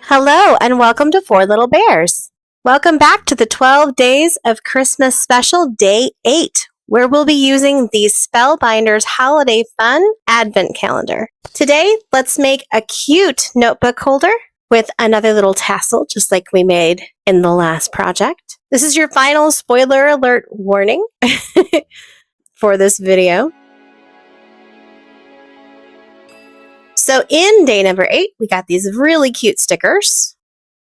Hello and welcome to Four Little Bears. Welcome back to the 12 Days of Christmas Special Day 8, where we'll be using the Spellbinders Holiday Fun Advent Calendar. Today, let's make a cute notebook holder with another little tassel, just like we made in the last project. This is your final spoiler alert warning for this video. So in day number 8, we got these really cute stickers.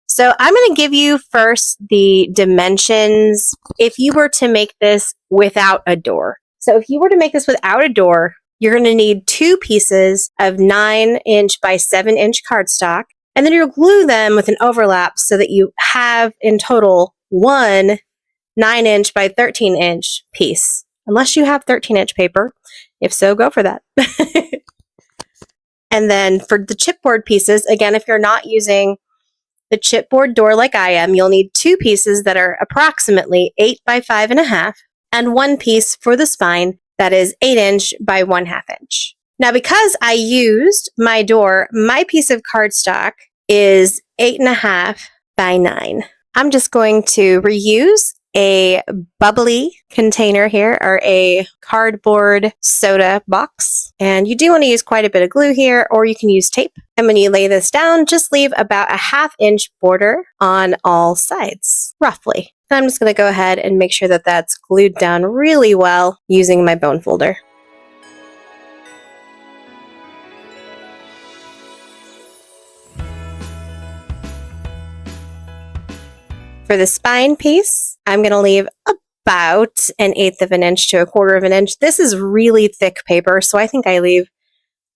So I'm going to give you first the dimensions if you were to make this without a door. So if you were to make this without a door, you're going to need 2 pieces of 9-inch by 7-inch cardstock, and then you'll glue them with an overlap so that you have in total one 9-inch by 13-inch piece, unless you have 13-inch paper. If so, go for that. And then for the chipboard pieces, again, if you're not using the chipboard door like I am, you'll need 2 pieces that are approximately 8 by 5.5, and 1 piece for the spine that is 8-inch by 1/2 inch. Now, because I used my door, my piece of cardstock is 8.5 by 9. I'm just going to reuse a bubbly container here, or a cardboard soda box. And you do want to use quite a bit of glue here, or you can use tape. And when you lay this down, just leave about a 1/2 inch border on all sides, roughly. And I'm just going to go ahead and make sure that that's glued down really well using my bone folder. For the spine piece, I'm going to leave about 1/8 of an inch to 1/4 of an inch. This is really thick paper, so I think I leave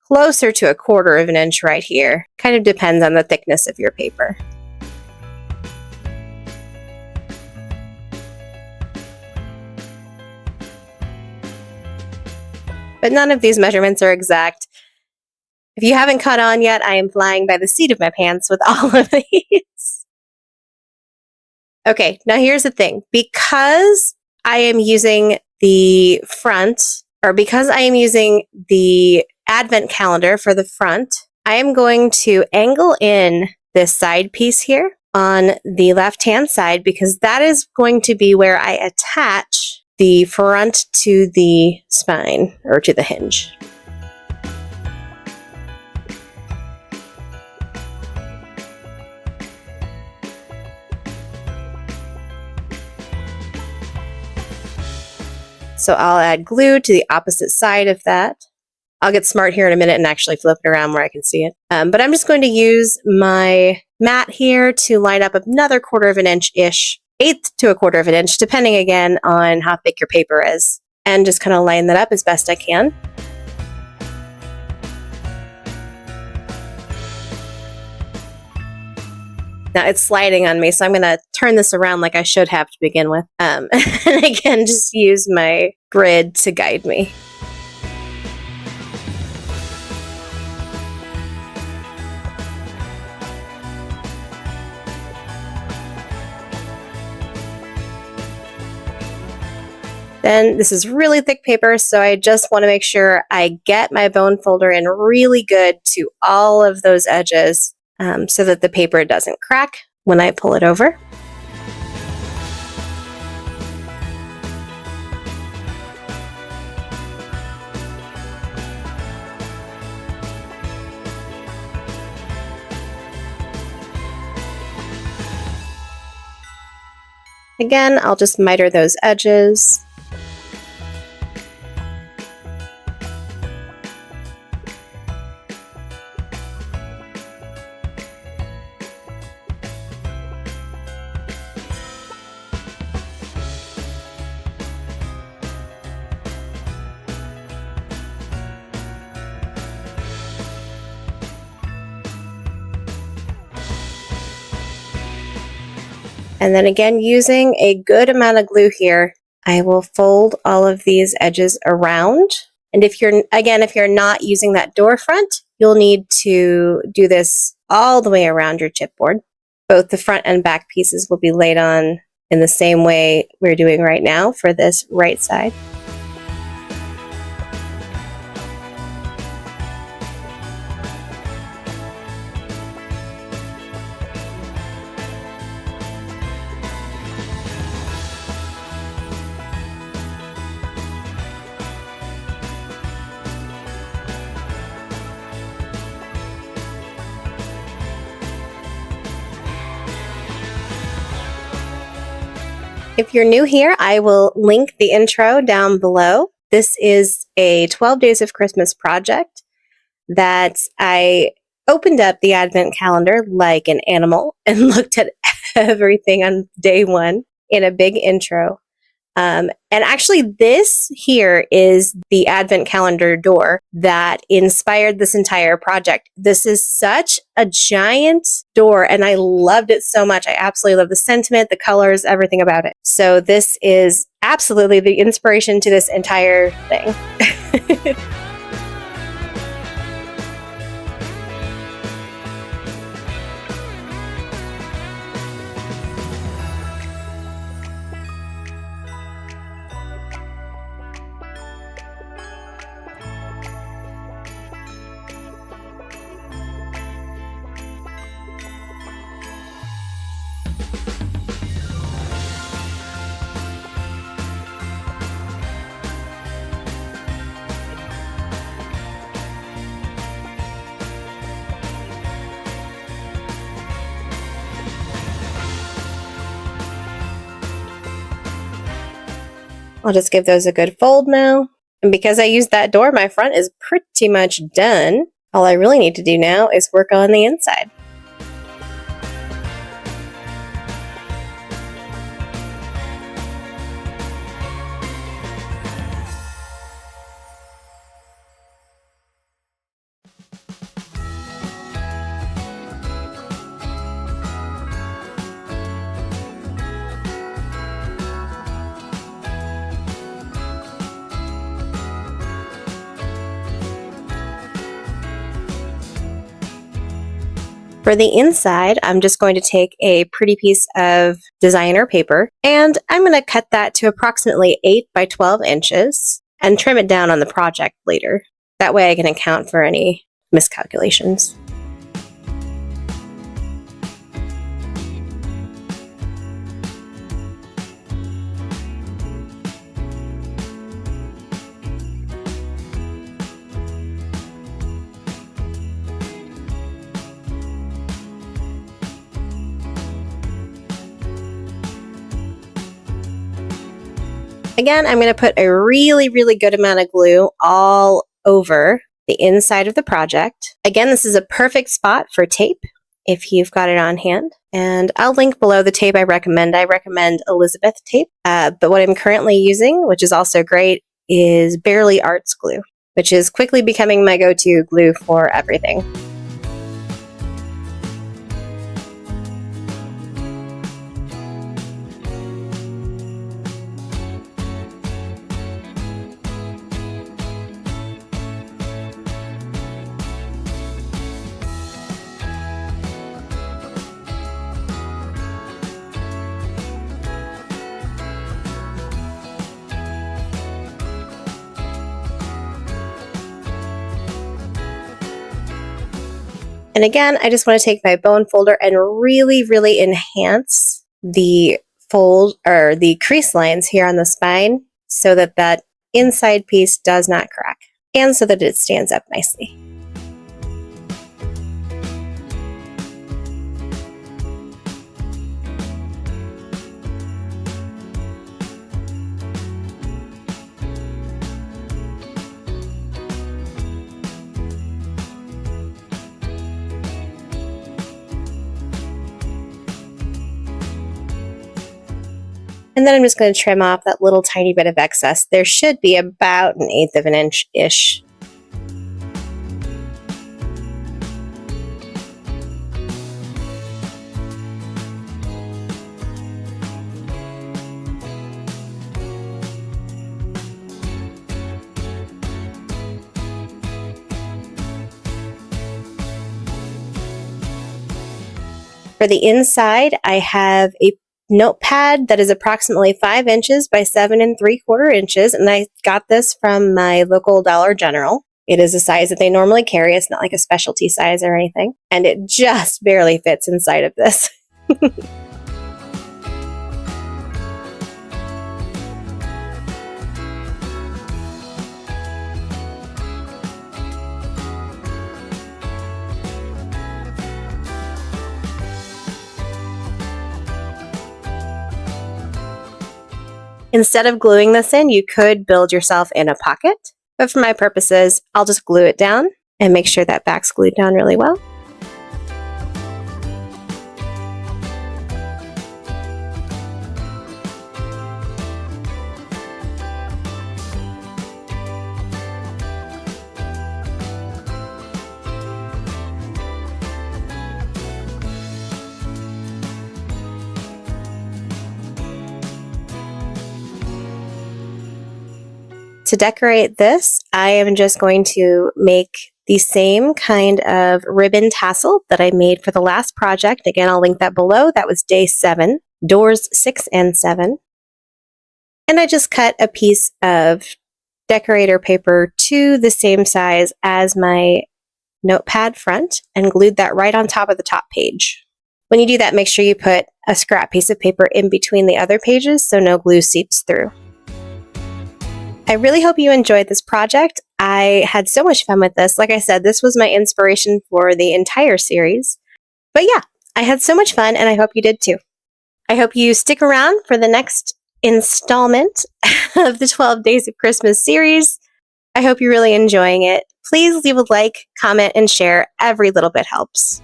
closer to 1/4 of an inch right here. Kind of depends on the thickness of your paper. But none of these measurements are exact. If you haven't caught on yet, I am flying by the seat of my pants with all of these. Okay, now here's the thing. Because I am using the front, or because I am using the advent calendar for the front, I am going to angle in this side piece here on the left-hand side, because that is going to be where I attach the front to the spine, or to the hinge. So I'll add glue to the opposite side of that. I'll get smart here in a minute and actually flip it around where I can see it. But I'm just going to use my mat here to line up another 1/4 of an inch-ish, 1/8 to 1/4 of an inch, depending again on how thick your paper is. And just kind of line that up as best I can. Now it's sliding on me, so I'm going to turn this around like I should have to begin with. And again, just use my grid to guide me. Then this is really thick paper, so I just want to make sure I get my bone folder in really good to all of those edges. So that the paper doesn't crack when I pull it over. Again, I'll just miter those edges. And then again, using a good amount of glue here, I will fold all of these edges around. And if you're not using that door front, you'll need to do this all the way around your chipboard. Both the front and back pieces will be laid on in the same way we're doing right now for this right side. If you're new here, I will link the intro down below. This is a 12 Days of Christmas project that I opened up the advent calendar like an animal and looked at everything on day one in a big intro. And actually, this here is the advent calendar door that inspired this entire project. This is such a giant door, and I loved it so much. I absolutely love the sentiment, the colors, everything about it. So this is absolutely the inspiration to this entire thing. I'll just give those a good fold now. And because I used that door, my front is pretty much done. All I really need to do now is work on the inside. For the inside, I'm just going to take a pretty piece of designer paper, and I'm going to cut that to approximately 8 by 12 inches and trim it down on the project later. That way I can account for any miscalculations. Again, I'm going to put a really, really good amount of glue all over the inside of the project. Again, this is a perfect spot for tape if you've got it on hand. And I'll link below the tape I recommend. I recommend Elizabeth tape. But what I'm currently using, which is also great, is Barely Arts glue, which is quickly becoming my go-to glue for everything. And again, I just want to take my bone folder and really, really enhance the fold or the crease lines here on the spine so that that inside piece does not crack and so that it stands up nicely. And then I'm just going to trim off that little tiny bit of excess. There should be about 1/8 of an inch-ish. For the inside, I have a notepad that is approximately 5 inches by 7 3/4 inches, and I got this from my local Dollar General. It is a size that they normally carry. It's not like a specialty size or anything, and it just barely fits inside of this. Instead of gluing this in, you could build yourself in a pocket, but for my purposes, I'll just glue it down and make sure that back's glued down really well. To decorate this, I am just going to make the same kind of ribbon tassel that I made for the last project. Again, I'll link that below. That was day 7, doors 6 and 7. And I just cut a piece of decorator paper to the same size as my notepad front and glued that right on top of the top page. When you do that, make sure you put a scrap piece of paper in between the other pages so no glue seeps through. I really hope you enjoyed this project. I had so much fun with this. Like I said, this was my inspiration for the entire series. But yeah, I had so much fun and I hope you did too. I hope you stick around for the next installment of the 12 Days of Christmas series. I hope you're really enjoying it. Please leave a like, comment, and share. Every little bit helps.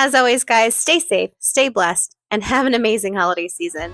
As always, guys, stay safe, stay blessed, and have an amazing holiday season.